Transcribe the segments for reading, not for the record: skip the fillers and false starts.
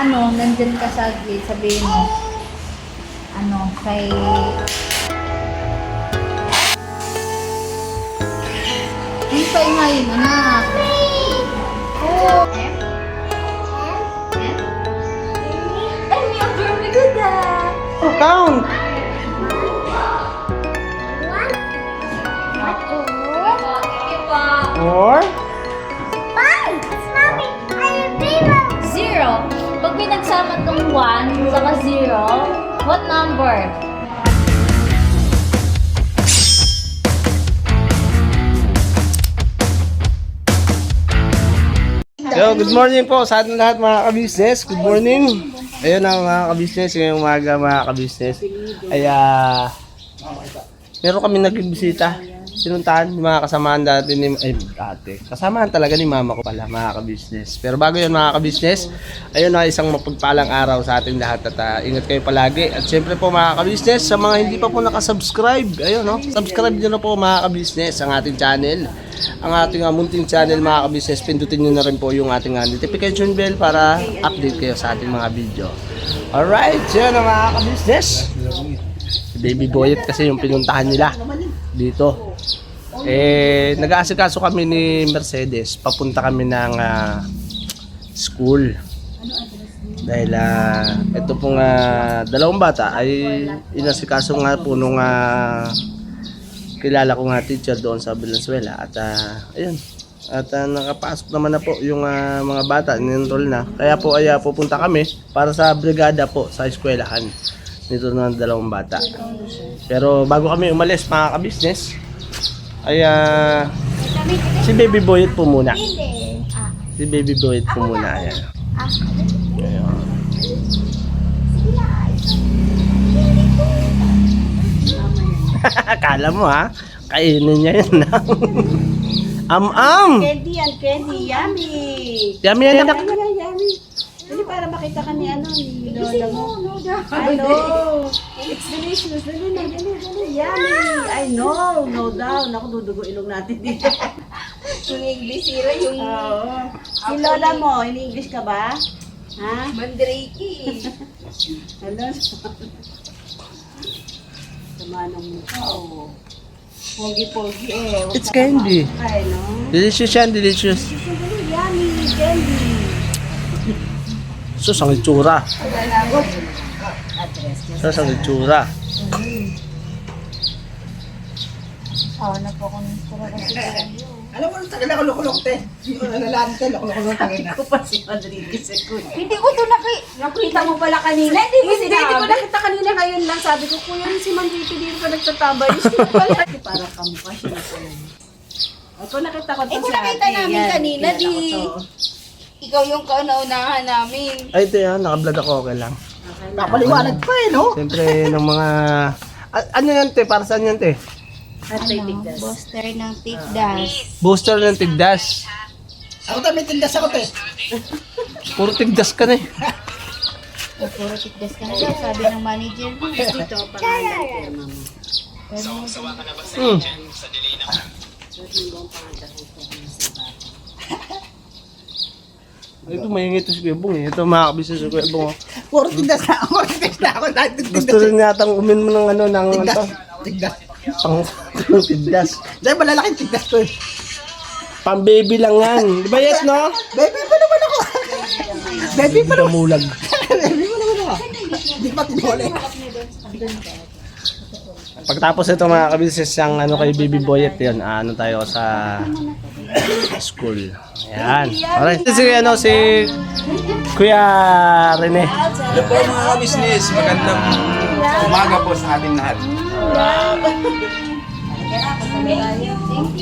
Ano, nandyan ka sa gate, sabihin mo. Ano, kay... Hintay nga yun, anak. Oh. And you're very good at. Oh, count! Four? Zero. Pag pinagsama tong 1 saka 0, what number? Yo, good morning po sa ating lahat mga ka-business. Good morning. Ayun na mga ka-business, ngayong umaga mga ka-business. Ay, meron kami nagbibisita. Sinuntahan yung mga kasamaan dati ni... Kasamaan talaga ni mama ko pala mga ka-business. Pero bago yun mga ka-business, ayun na isang mapagpalang araw sa ating lahat at ingat kayo palagi. At syempre po mga ka-business, sa mga hindi pa po nakasubscribe, ayun no, subscribe nyo na po mga ka-business ang ating channel. Ang ating munting channel mga ka-business, pindutin nyo na rin po yung ating notification bell para update kayo sa ating mga video. Alright, yun na mga ka-business. Si Baby Boyet kasi yung pinuntahan nila dito. Nag-aasikaso kami ni Mercedes, papunta kami ng school. Dahil ito pong dalawang bata ay inasikaso nga po nung kilala ko nga teacher doon sa Valenzuela. At ayun, at nakapasok naman na po yung mga bata, in-enroll na. Kaya po ay pupunta kami para sa brigada po sa eskwelahan nito ng dalawang bata. Pero bago kami umalis mga ka-business, ay si Baby Boyet po muna. Si Baby Boyet po muna. Ayan. Ayan. Akala mo ha, kainin niya yun na. Am-am! Candy yan, candy. Yummy. Yummy yan anak. Yummy. Hindi para makita ka ni ni Lola mo. Ano? It's delicious. Dali. Yummy. I know. No down. Ako dudugo ilong natin dito. Yung English sila, yung... Oo. Si Lola mo, in English ka ba? Ha? Mandrake. Ano? Sama ng mukha. Oh. Pogi-pogi eh. It's candy. Ay, no? Delicious yan, delicious. Yummy. Candy. So, sang itsura. So, sang itsura. Na po akong kasi Alam mo, tagal na kulok-kulok, te. Hindi ko nalalaan, te. Kulok-kulok tagal na. Ko pa si Rodriguez ko. Hindi ko ito nakita mo pala kanina. Hindi ko nakita kanina. Ngayon lang sabi ko, kuya, si Ma'am Titi din pa nagtatabay. Parang kamukha siya na pala. Ako nakita ko to Kung nakita namin kanina, di... Ikaw yung kauna-unahan namin. Ay, ito yan. Nakablog ako. Okay lang. Napaliwanag pa eh, no? Siyempre, ng mga... ano yan, te? Para saan yan, te? At may tigdas. Booster ng tigdas. Booster ng tigdas. Ako tayo may tindas ako, te. Puro tigdas ka na eh. Puro tigdas ka na daw, sabi ng manager mo. Dito, pangalan kay mama. Ito, mayingit ito si Kuya Bong eh. Ito, makakabisa si Kuya Bong. Puro tindas na ako. Tindas na ako. Dahil Gusto rin yatang umin mo ng ano, ng... Tindas. Tindas. Pang tigdas. Dahil malalaking tindas ko eh. Pang baby lang yan. Di ba yes, no? Baby pa naman ako. Baby pa naman. Damulag. Baby pa naman ako. Hindi pa tinuli. Pagtapos ito mga kabisis yung ano kay Baby Boyet yun, ano tayo sa school. Ayan. Alright. Si Kuya Rene. Hello po mga business, magandang umaga po sa ating lahat.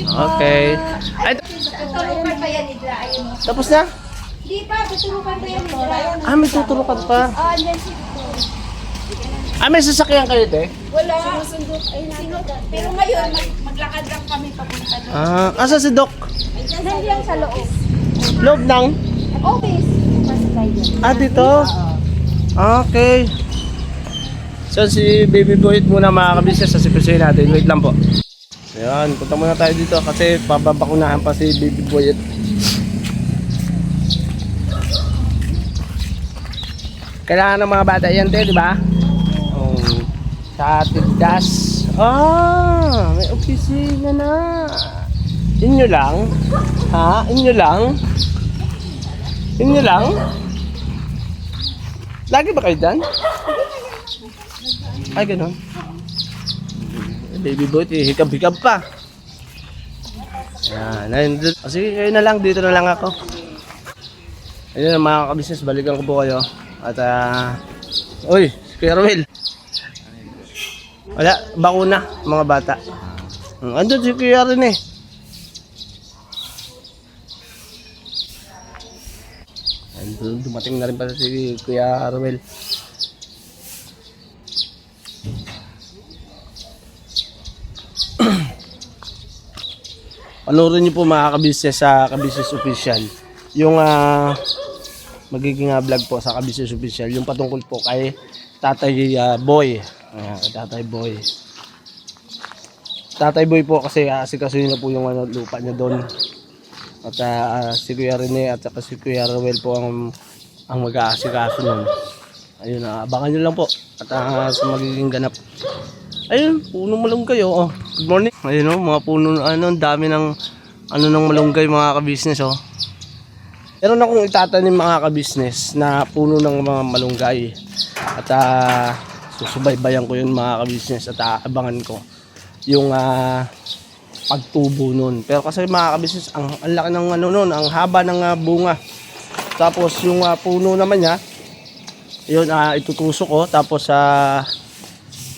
Okay. Ay, Tutulukan pa yan nila, ayun. tapos na? Di pa, tutulukan pa yan nila. May tuturukan pa. Andyan si May sasakyan kayo, te? wala. Pero ngayon, maglakad lang kami papunta doon. Asa si Doc? Nandiyan sa loob. Loob ng? Office. Dito? Okay. So, si Baby Boyet muna mga kabisnes, sasipusin natin. Wait lang po. Ayan, punta muna tayo dito kasi pababakunahan pa si Baby Boyet. Kailangan ng mga bata yan, te, di ba? Oh, sa Tigdas. Ah, may opisina na. Inyo lang? Ha? Inyo lang? Inyo lang? Lagi ba kayo dyan? Ay, ganun. Baby boy, hikab-hikab pa. Yan, ayun. Sige, kayo na lang. Dito na lang ako. Ayun na mga kabisnes, balikan ko po kayo. At uy, Kuya Romel. Wala, bakuna mga bata. Andun si Kuya rin eh. Andun, dumating na rin pala si Kuya Romel. Panoorin niyo po mga kabisnes sa Kabisnes Official. Yung magiging vlog po sa Kabisnes Official. Yung patungkol po kay Tatay Boy. Tatay Boy. Tatay Boy po kasi asikasuhin na po yung lupa niya doon. At si Kuya Rene at saka si Kuya Rowel po ang mag-aasikaso nun. Ayun, abangan nyo lang po. At sa magiging ganap. Ayun, puno malunggay oh. Good morning. Ayun oh, mga puno ang dami ng ng malunggay mga kabisnes oh. Meron akong itatanim mga kabisnes na puno ng mga malunggay. At susubaybayan ko yun mga kabisnes at abangan ko yung pagtubo nun. Pero kasi mga kabisnes, ang laki ng nun, ang haba ng bunga. Tapos yung puno naman niya, yun itutusok ko. Tapos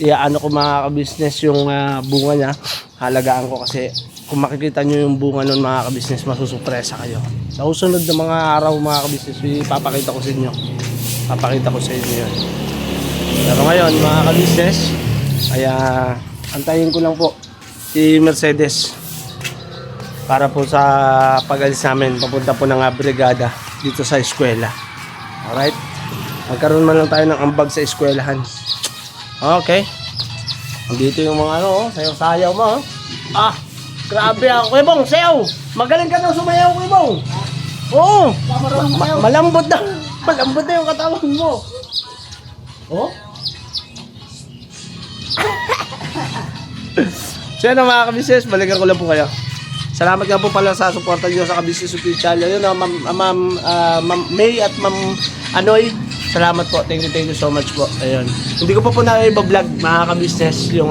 iaano ko mga kabisnes yung bunga niya. Halagaan ko kasi kung makikita nyo yung bunga nun mga kabisnes, masusupresa kayo. Sa usunod na mga araw mga kabisnes, ipapakita ko sa inyo. Papakita ko sa inyo yun. Pero ngayon mga kabisnes, ay antayin ko lang po si Mercedes para po sa pag-alis namin papunta po ng brigada dito sa eskwela. Alright? Magkaroon man lang tayo ng ambag sa eskwelahan. Okay. Dito yung mga sayaw-sayaw mo. Grabe ako. Kuya Bong, sayaw! Magaling ka daw sumayaw, Kuya Bong. Oo. Malambot na. Malambot na yung katawan mo. Oh? So yan mga kabisnes, balikan ko lang po kayo. Salamat nga po pala sa suporta nyo sa Kabisnes Official. Yun Ma'am May at Ma'am Anoy. Salamat po. Thank you so much po. Ayun. Hindi ko pa po na-vlog mga kabisnes yung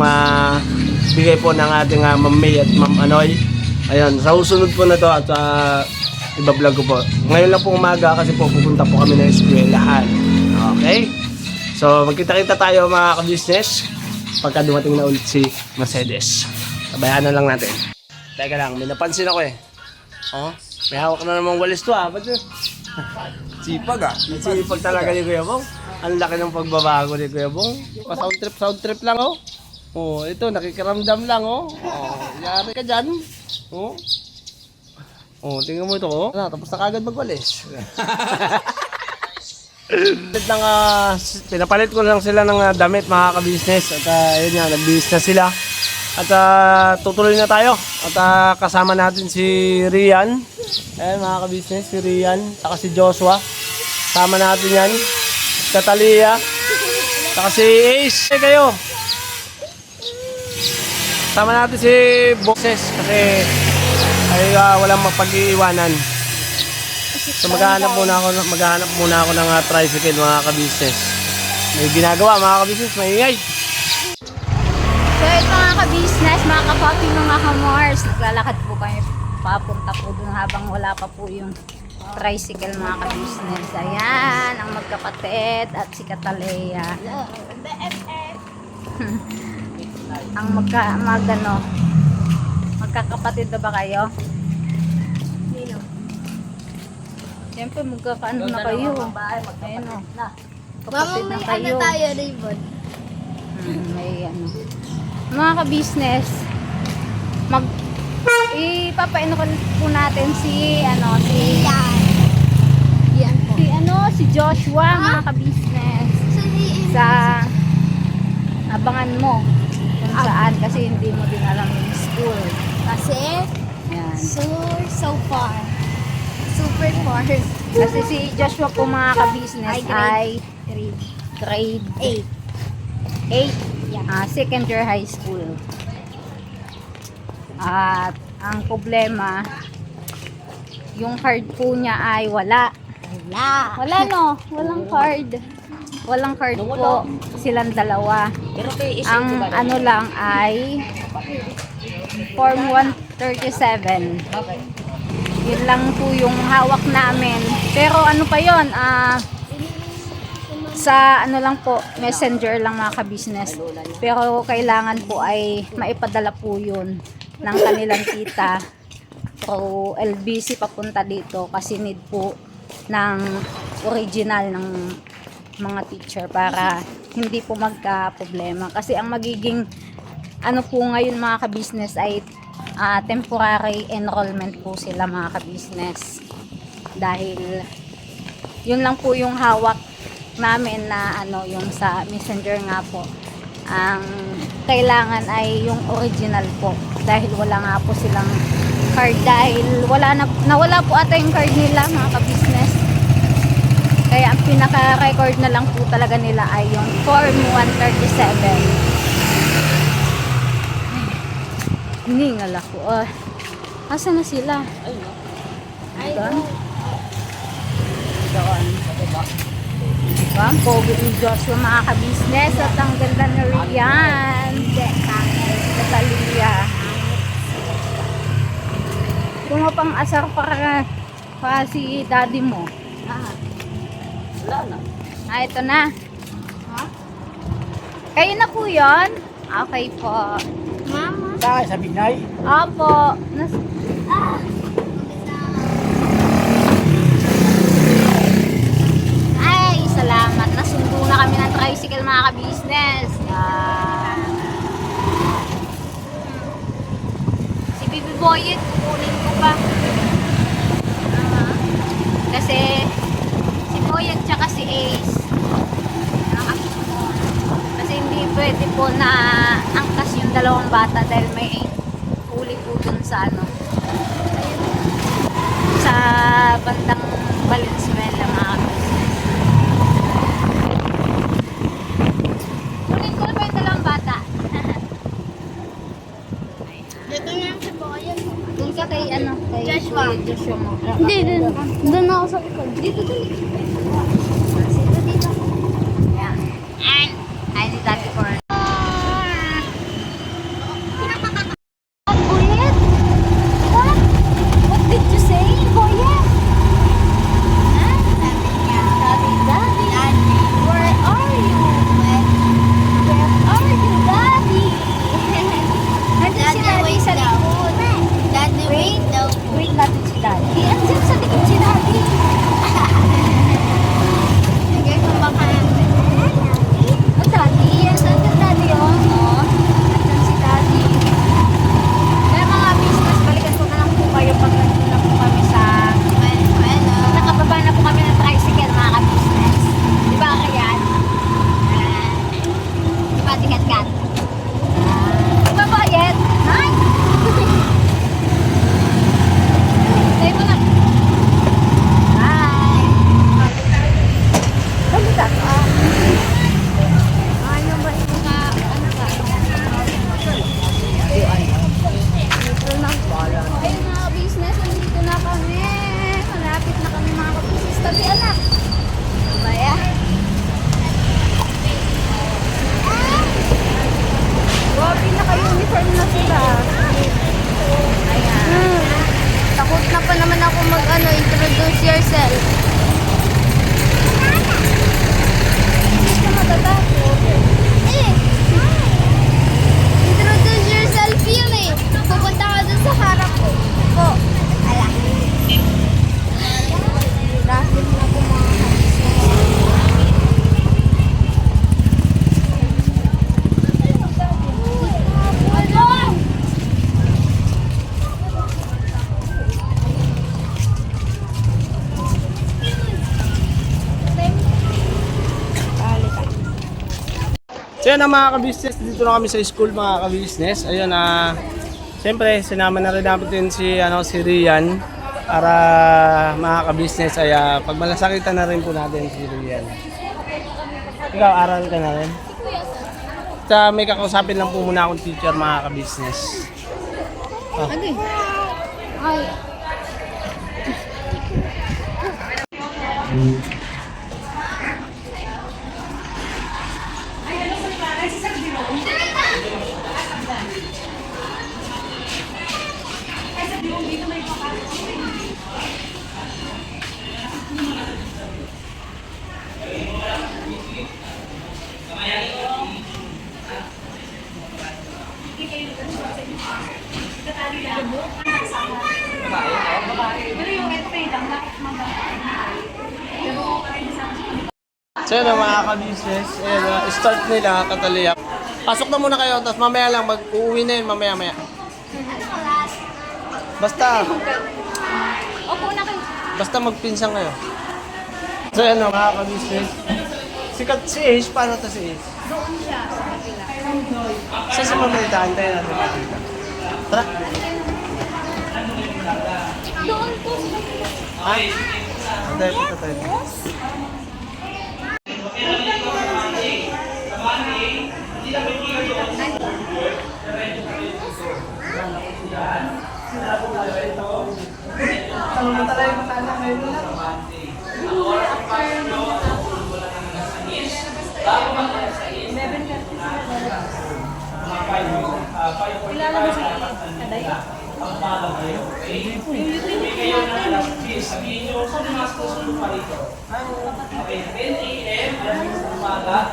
bigay po ng ating Ma'am May at Ma'am Anoy. Ayun. Sa susunod po na to at iba-vlog ko po. Ngayon lang po umaga kasi po pupunta po kami ng eskwelahan. Okay? So magkita-kita tayo mga kabisnes pagka dumating na ulit si Mercedes. Sabayan na lang natin. Teka lang, may napansin ako eh. Oh, may hawak na namang walis to Ba't yun? Sipag Sipag talaga ni Kuya Bong. Ang laki ng pagbabago ni Kuya Bong. Sound trip lang oh. Oh, ito nakikiramdam lang oh. Yari ka dyan. Oh. Oh, tingnan mo ito oh. Tapos na kagad magwalis. Pinapalit ko lang sila ng damit mga kabisnes. At ayun nga, nagbihis na sila. At tutuloy na tayo. At kasama natin si Rian. Ayan mga kabisnes, si Rian. Saka si Joshua. Kasama natin yan. Katalia. Saka si Ace. Kayo. Kasama natin si Boses. Kasi ay walang mapag-iiwanan. So maghahanap muna ako ng tricycle mga kabisnes. May ginagawa mga kabisnes, maingay. So ito mga ka-business, mga ka-coffee, mga ka-mars, naglalakad po kayo papunta po dun habang wala pa po yung tricycle mga ka-business. Ayan, ang magkapatid at si Katalea. Ang magkakapatid na ba kayo? Siyempre magkakaano na kayo. Ayun o. Kapatid na kayo. tayo, Raymond? May mga ka-business, ipapaino ko po natin si si Joshua mga ka-business sa abangan mo kung saan kasi hindi mo din alam yung school Kasi, yan. so far. super fast. Kasi si Joshua po mga ka-business ay grade 8. Second year high school. At ang problema, yung card po niya ay wala. Wala no, walang card. Walang card po silang dalawa. Ang ano lang ay Form 137. Yun lang po yung hawak namin. Pero ano pa yun, sa ano lang po, messenger lang mga ka-business. Pero kailangan po ay maipadala po yun ng kanilang tita. So, LBC papunta dito kasi need po ng original ng mga teacher para hindi po magka-problema. Kasi ang magiging ano po ngayon mga ka-business ay temporary enrollment po sila mga ka-business. Dahil yun lang po yung hawak namin na ano, yung sa messenger nga po. Ang kailangan ay yung original po. Dahil wala nga po silang card. Dahil nawala po ata yung card nila mga ka-business. Kaya ang pinaka-record na lang po talaga nila ay yung Form 137. Hiningal ako. Asa na sila? Doon. Doon. Diba? Ang pogi ni Joshua mga ka-business at ang ganda na Rian. Natalia. Kung pang asar para si daddy mo. Wala na. Ito na. Kayo na po yun? Okay po. Mama? Dahil sa Binay. Opo. Ay, salamat. Nasundo na kami ng tricycle mga ka-business. Si Bibi Boyet, kukunin ko pa. Kasi si Boyet tsaka si Ace. Kasi hindi pwede po na angkas yung dalawang bata dahil may huli po dun sa ano. Sa bandang Valenzuela mga business. Kunin ko na ba yung dalawang bata? Dito na si Boyan. Doon ka kay ano? Kay Joshua. Joshua mo. Hindi, doon ako sa likod. Dito. Dito. Yan. Ay, si Daddy Corn. Boyet? What? What did you say, Boyet? Huh? Daddy. Where are you? Where are you, Daddy? Nandiyan si Daddy sa likod. Wait. Wait natin si Daddy. Andiyan sa likod si Daddy. Okay, kung baka oh, Daddy, saan ka Daddy, oh? No? Nandiyan si Daddy. Kaya mga business, balikan ko na lang po kayo pag nandun na po kami sa nakababa na po kami ng tricycle, mga ka-business. Di ba kaya? Di ba tikat-kat? Di ba Boyet? Hi! Say mo na. Hi! Balikan ka. Ano ba ito ka? Ano ka? Ayun mga business, nandito na kami. Malapit na kami mga business. Tabi anak. Baya. Grabe, naka-uniform na sila. Ayan. Takot na pa naman ako introduce yourself. Hindi ka matatakot. Introduce yourself yun eh. Pupunta ka dun sa harap ko. Po. Ala. Dahil na po mga So yun ang mga ka-business, dito na kami sa school mga ka-business. Ayun siyempre sinama na rin natin si Rian. para mga ka-business ay pag malasakitan na rin po natin si Rian. Ikaw, aral ka na rin? May kakausapin lang po muna akong teacher mga ka-business. Lagi. Ay. So yun mga ka-business, start nila Kataliya. Pasok na muna kayo, tapos mamaya lang uuwi na yun mamaya. Basta Opo na kayo. basta magpinsan kayo. So yun mga ka-business. Si Ace, paano to si Ace? Doon siya sa kapila. Sa sumamalita, antayin natin makita. Tara. Doon po sa kapila. Ay, antayin po tayo.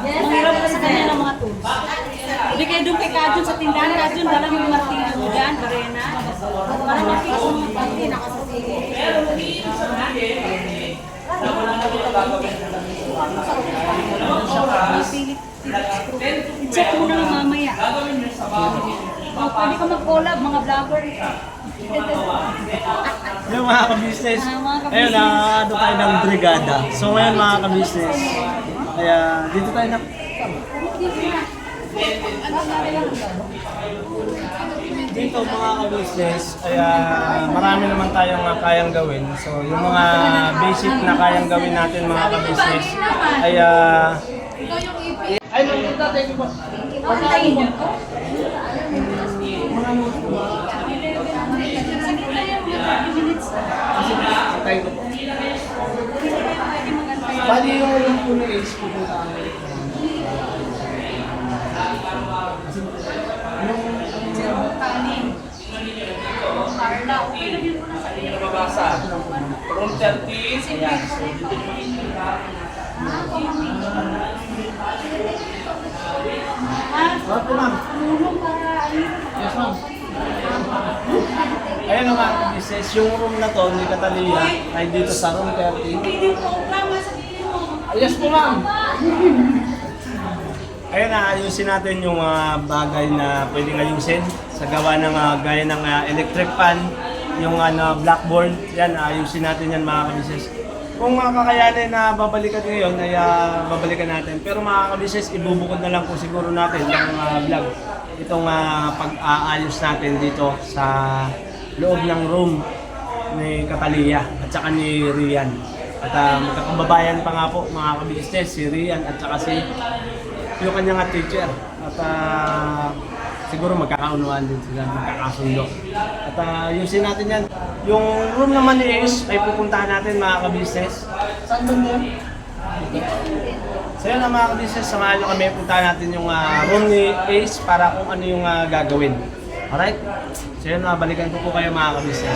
Mahirap pa sa kanya ng mga tools. Hindi kayo doon kay Kajun sa tindahan. Kajun, dala mo yung martilyo mo dyan, Barena. Para makikita mo yung pati, nakasasili. I-check mo na lang mamaya. Pwede ka mag-collab, mga vlogger. Yung mga ka-business, ayun ano tayo ng brigada. So ngayon mga ka-business, kaya dito tayo na... Dito mga ka-business, kaya marami naman tayong kayang gawin. So yung mga basic na kayang gawin natin mga ka-business, ay, nandito tayo po. Pantayin niyo. Antayin ko po. Bali yung puno is pupunta kami. Room 13. Ayan. Opo, ma'am. Yes, ma'am. Ayun mga business, yung room na to ni Kataliya ay dito sa room 30. Yes po, ma'am. Ayun na, ayusin natin yung bagay na pwedeng ayusin sa gawa ng gaya ng electric fan, yung blackboard. Yan, ayusin natin yan mga business. Kung kakayanin na babalikan ngayon ay babalikan natin. Pero mga ka-business, ibubukod na lang po siguro natin ng vlog. Itong pag-aayos natin dito sa loob ng room ni Kataliya at saka ni Rian. At magkakababayan pa nga po mga ka-business, si Rian at saka si yung kanyang teacher. At siguro magkakaunawaan din sila, magkakasundo. At ayusin natin yan. Yung room naman ni Ace ay pupuntahan natin mga ka-business. Saan ba niya? So yun na mga ka-business, samahan nyo kami, puntahan natin yung room ni Ace para kung ano yung gagawin. Alright? So yun, balikan ko po kayo mga ka-business.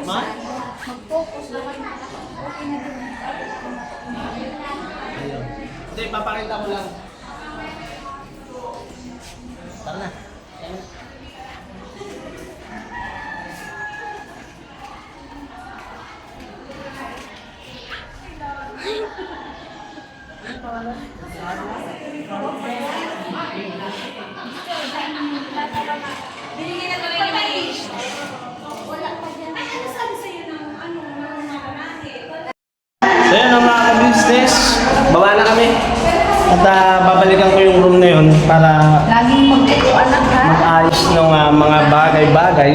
Ma? Ayun. Hindi, papakita ko lang. Tara na. So yun ang mga ka-business, baba na kami. At babalikan ko yung room na yun para Laging magtutuan lang ha. mag-ayos ng mga bagay-bagay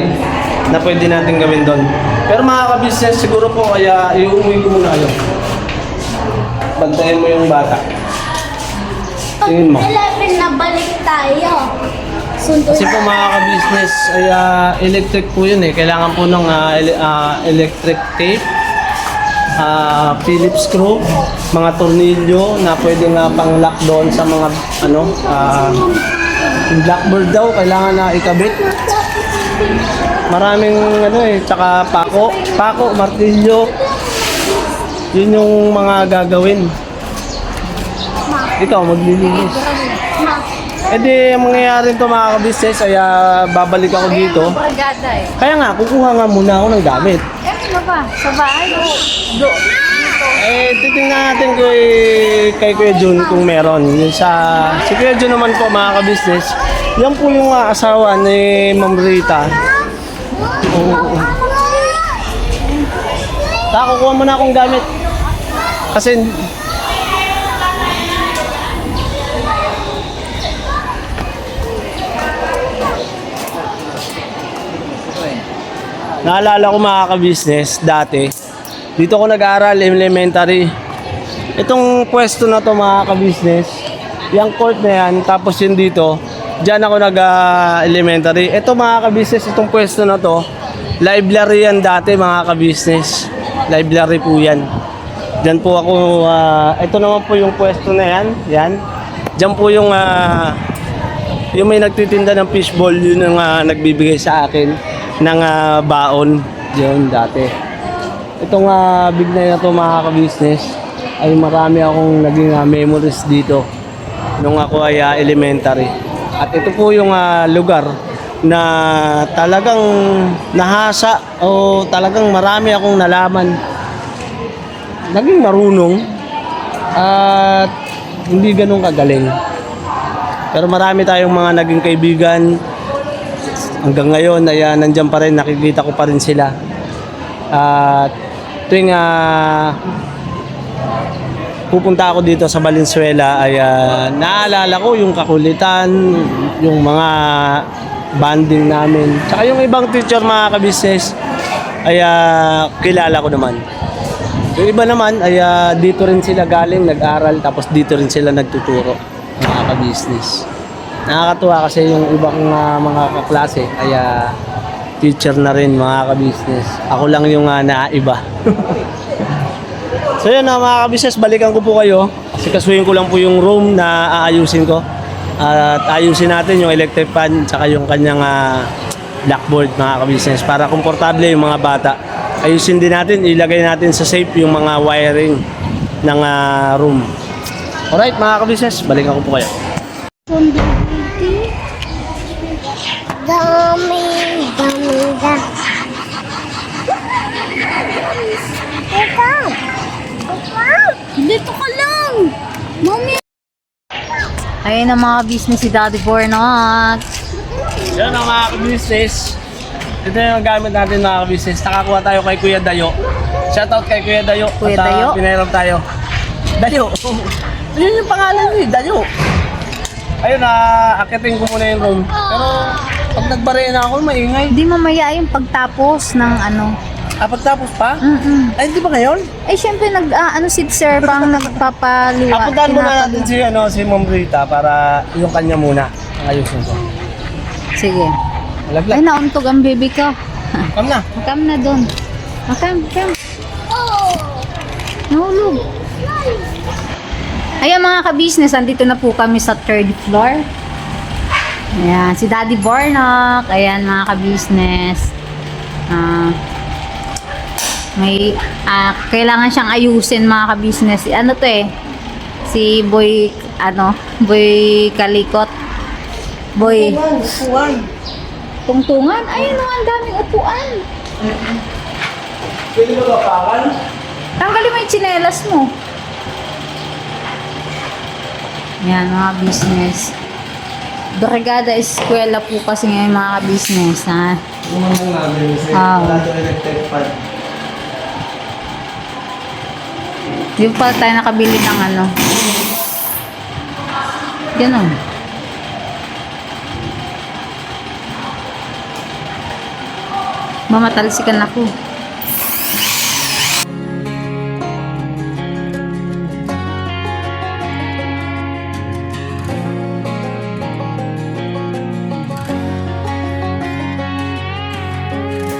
na pwede natin gawin doon. Pero mga ka-business, siguro po kaya iuwi ko muna kayo. Bantayan mo yung bata. Tingin mo. 11 na balik tayo. Sunod Kasi po mga ka-business, ay electric po yun eh. Kailangan po ng electric tape, Phillips screw, mga tornilyo na pwede nga pang-lock doon sa mga yung blackboard daw, kailangan na ikabit. Maraming tsaka pako, martilyo. Yun yung mga gagawin. Ikaw, maglilinis. Eh di, ang mangyayari ito mga ka-business, ay babalik ako dito. Brigada eh. Kaya nga, kukuha nga muna ako ng gamit. Ano ba? Sa bahay o dito? Eh, titingnan natin kay Kuya Jun kung meron. Yung si Kuya Jun naman po mga ka-business, yan po yung asawa ni Ma'am Rita. Oo. Kukuha muna akong gamit. Kasi naalala ko mga ka-business dati, dito ako nag-aaral elementary. Itong pwesto na to mga ka-business, yung court na yan, tapos yun dito, dyan ako nag-elementary. Ito mga ka-business, itong pwesto na to, library yan dati mga ka-business. Library po yan. Dyan po ako, ito naman po yung pwesto na yan, yan. Dyan po yung may nagtitinda ng fishball, yun yung nagbibigay sa akin ng baon yun dati. Itong big na ito mga ka-business ay marami akong naging memories dito nung ako ay elementary. At ito po yung lugar na talagang nahasa o talagang marami akong nalaman, naging marunong at hindi ganun kagaling. Pero marami tayong mga naging kaibigan. Hanggang ngayon ay nandiyan pa rin, nakikita ko pa rin sila. At tuwing pupunta ako dito sa Valenzuela ay naalala ko yung kakulitan, yung mga banding namin. Tsaka yung ibang teacher mga ka-business ay kilala ko naman. Yung iba naman ay dito rin sila galing, nag-aral, tapos dito rin sila nagtuturo mga ka-business. Nakakatuwa kasi yung ibang mga kaklase ay teacher na rin mga ka-business. Ako lang yung naiba. So yun mga ka-business, balikan ko po kayo. Kasi kasuhin ko lang po yung room na aayusin ko. At ayusin natin yung electric fan tsaka yung kanyang blackboard mga ka-business para komportable yung mga bata. Ayusin din natin, ilagay natin sa safe yung mga wiring ng room. Alright mga ka-business, balikan ko po kayo. Dami. Dito ka lang. Mami. Ayun ang mga business si Daddy Bornok. Yan ang mga ka-business. Ito yung gamit natin mga ka-business. Nakakuha tayo kay Kuya Dayo. Shoutout kay Kuya Dayo. Kuya At, Dayo? Pinairam tayo. Dayo. Yun yung pangalan niya, Dayo. Ayun, akitin ko muna yung room. Pero pag nagbarena na ako, maingay. Hindi mamaya yung pagtapos ng ano. Pagtapos pa? Ay, hindi ba ngayon? Eh, syempre, si Sir pang nagpapaliwa. Apuntahan muna natin si Ma'am Rita para yung kanya muna. Ang ayusin ko. Sige. Malaglag. Ay, nauntog ang baby ko. Come na. Makam na doon. Makam. Nahulog. Ayan mga ka-business, andito na po kami sa 3rd floor. Ayan, si Daddy Bornok. Ayan mga ka-business. Kailangan siyang ayusin mga ka-business. Ano to eh? Si Boy Kalikot. Boy. Upuan. Tungtungan? Ayun ang daming upuan. Pwede ba kapakan? Tanggalin mo yung tsinelas mo. Yan mga business. Brigada Eskwela po kasi ngayon mga business ha. Umangong namin kasi Ah. wala doon electric fan. Di pa tayo nakabili ng Ganon. Mamatalsikan ako.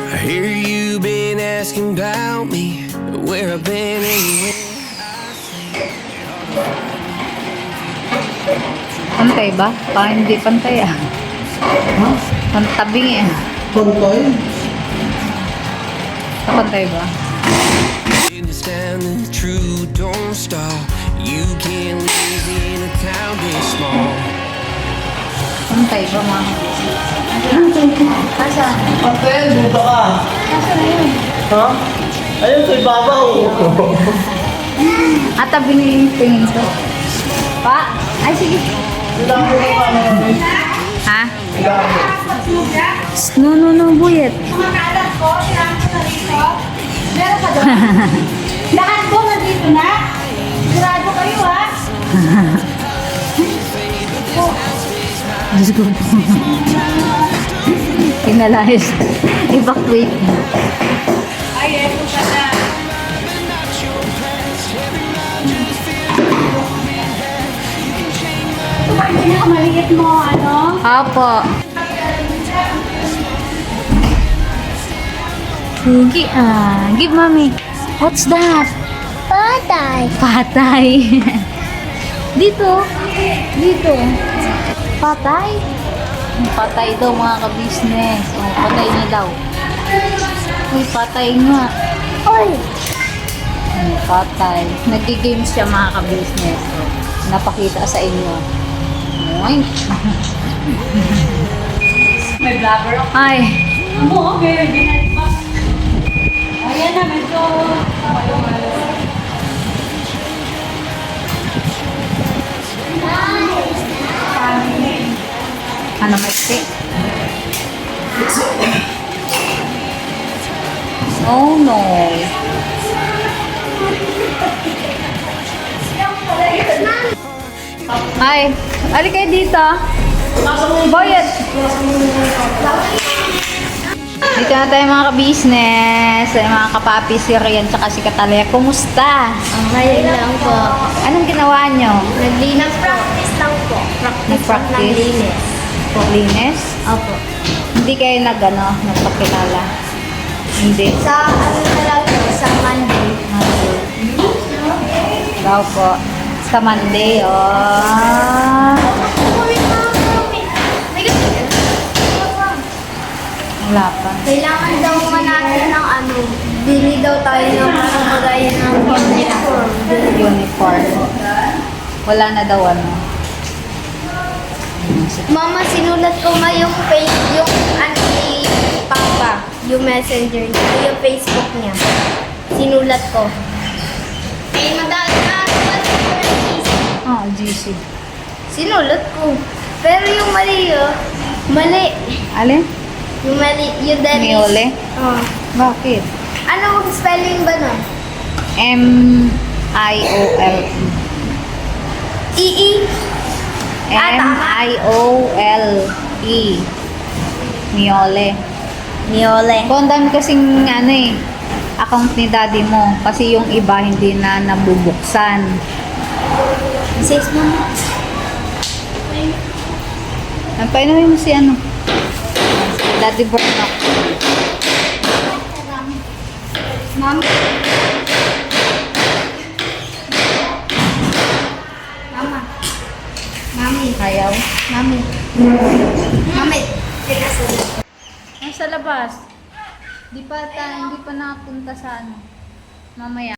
I hear you been asking about me, where I've been anyway. Pantay ba? Hindi pantay ah. Pantabing eh. Kontoy? Pantay ba? Understand the truth, don't stop. You can't live in a town this small. Pantay ba mga? Asan? Pantay, buta ka. Asan na yun? Ha? Ayun, sa ibabaw. At tabi yung tingin ko. Pa? Ay sige. Ha? No, buyet. Meron ka doon? Lahat ko nandito na. Sigurado kayo ha. Diyos ko po. Pinalayos. Evacuate. Ay, eto ka na. Maliit mo, ano? Apo. Give mommy. What's that? Patay. Dito. Patay. Patay daw mga ka-business. Oh, patay na daw. Uy, patay nga. Oy! Patay. Nag-games siya mga ka-business. Oh, napakita sa inyo. Oink. May blabber ako. Ay. Ano, meron din pa. Ayan na, medyo... Ano may stick? Oh no. Ay, ali kayo dito. Boyet. Dito na tayo mga ka-business, mga kapapi, si Rian, tsaka si Katalaya. Kumusta? Okay lang po. Anong ginawa nyo? Naglinis practice lang po. Nag-practice? Naglinis. Linis? Opo. Hindi kayo nagpakilala? Hindi. Sa ano na lang po, sa Monday. Daw po. Sa Monday, oh. Wala pa. Kailangan daw nga natin ng ano, bili daw tayo ng parang magaya ng uniform. Uniform. Wala na daw ano. Mama, sinulat ko nga yung yung ano ni Papa, yung messenger niya, yung Facebook niya. Sinulat ko. Eh, madami na Oh, GC. sinulat ko. Pero yung mali mali. Alin? Yung mali, yung Dennis. Miole? Oh. Bakit? Anong spelling ba nun? M-I-O-L-E. E-E? M-I-O-L-E. Miole. Miole. Kung ang dami kasing ano eh, account ni daddy mo. Kasi yung iba hindi na nabubuksan. Says mo. Nagpainumin mo si ano? Daddy Burnock. Mom. Mama. Mami. Ayaw. Mami. Mami. Teka sa Nasa labas. Hindi pa nakapunta sa ano. Mamaya.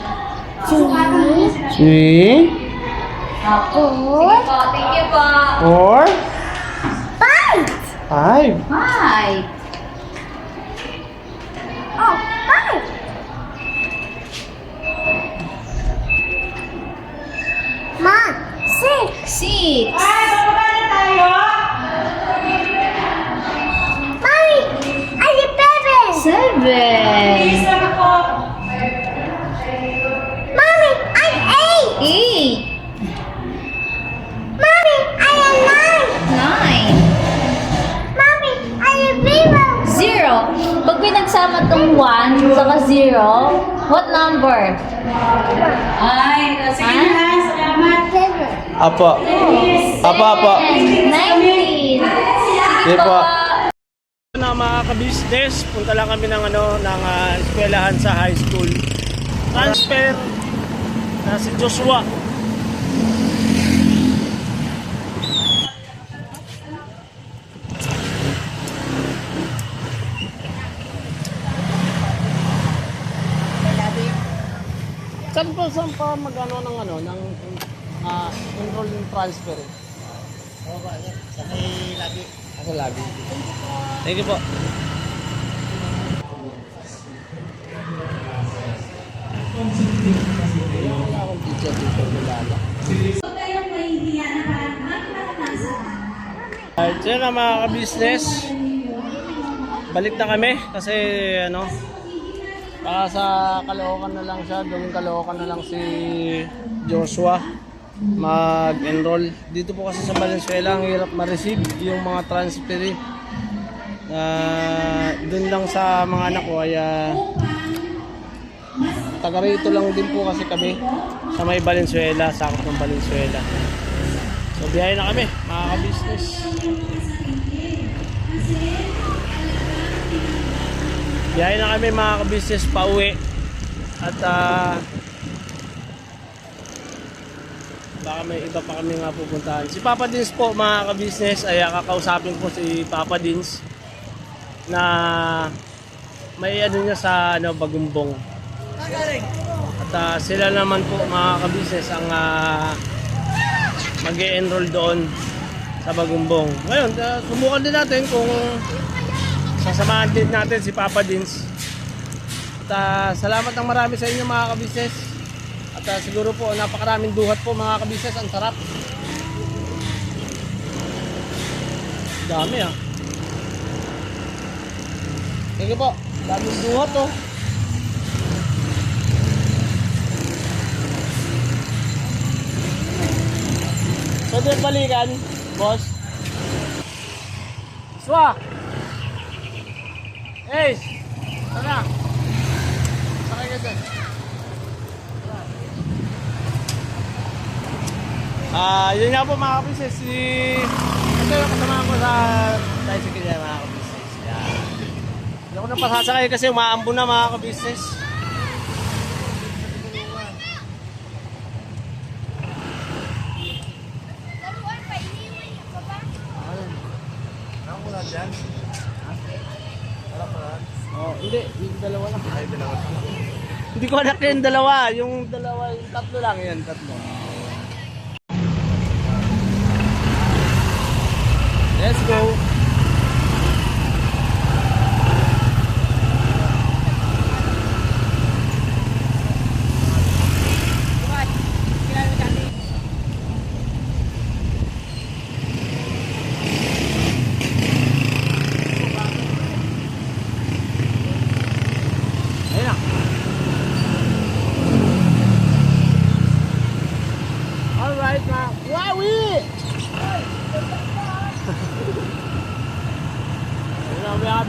Three. Sige po, thank you po. 4. 5. 5. Hi. Oh, 5. Ma, 6. 6. Mommy, I have 7. 7. Mommy, I have 8. 8. Mommy, I have 9. 9. Mommy, I have 0. 0. Pag pinagsama tong 1 saka 0, what number? Ay, sige na. Salamat. 7. Apo. Apo. 19. Sige po. Na mga ka-business, punta lang kami ng eskwelahan sa high school. Transfer na si Joshua. Saan pa magano ng enroll yung transfer? Sa lobby. Sa lobby. Thank you po. Alright, so yun na mga ka-business. Balik na kami kasi para sa Caloocan na lang siya, gawing Caloocan na lang si Joshua mag-enroll. Dito po kasi sa Valenzuela, ang hirap ma-receive yung mga transfer. Doon lang sa mga anak ko ay taga rito lang din po kasi kami sa may Valenzuela, sakop ng Valenzuela. So biyahe na kami mga ka-business. Biyahe na kami mga ka-business pa uwi. At baka may iba pa kami nga pupuntahan. Si Papa Dins po mga ka-business ay kakausapin po si Papa Dins na may ano niya sa ano, Bagumbong. At sila naman po mga ka-business ang mag-e-enroll doon sa Bagumbong. Ngayon, subukan din natin kung sasamahan din natin si Papa Dins. At salamat ng marami sa inyo mga ka-business. At siguro po napakaraming duhat po mga ka-business. Ang sarap. Dami ah. Sige po, daming duhat oh. Pwede balikan, boss. Swa! Ace! Tara! Sakay ka dyan. Yun nga po mga kapises. Ito yung kasama ko sa tricycle niya mga kapises. Hindi ako napasasakay kasi umaambo na mga kapises. Oh, hindi, yung dalawa lang. Ay, dalawa lang. Hindi ko anak yung dalawa, yung tatlo lang yan, tatlo. Let's go. Alright na. Wawi!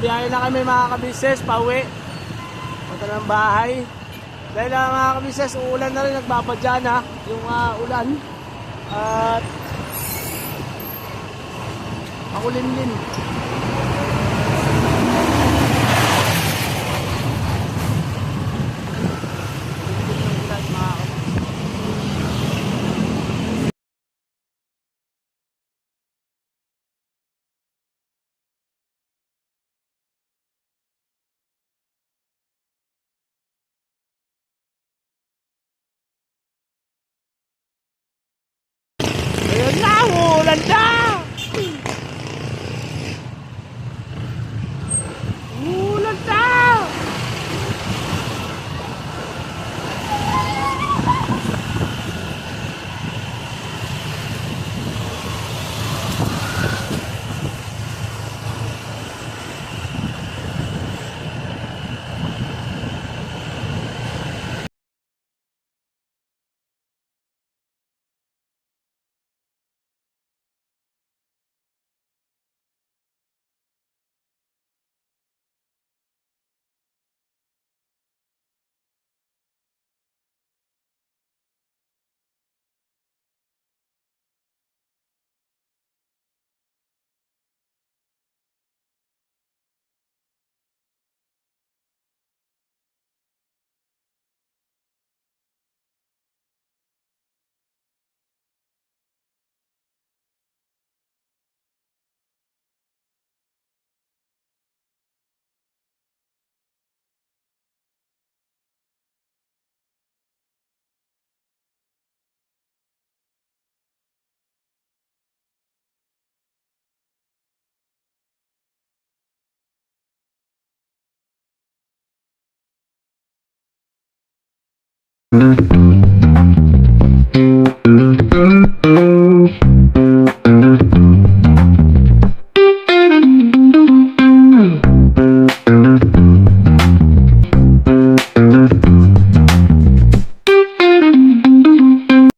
Biyahe na kami mga kabises, pauwi. Punta ng bahay. Dahil mga kabises, uulan na rin, nagbabadya na yung ulan. At makulimlim. Ayun na, ulan na! Ulan na! Thank you.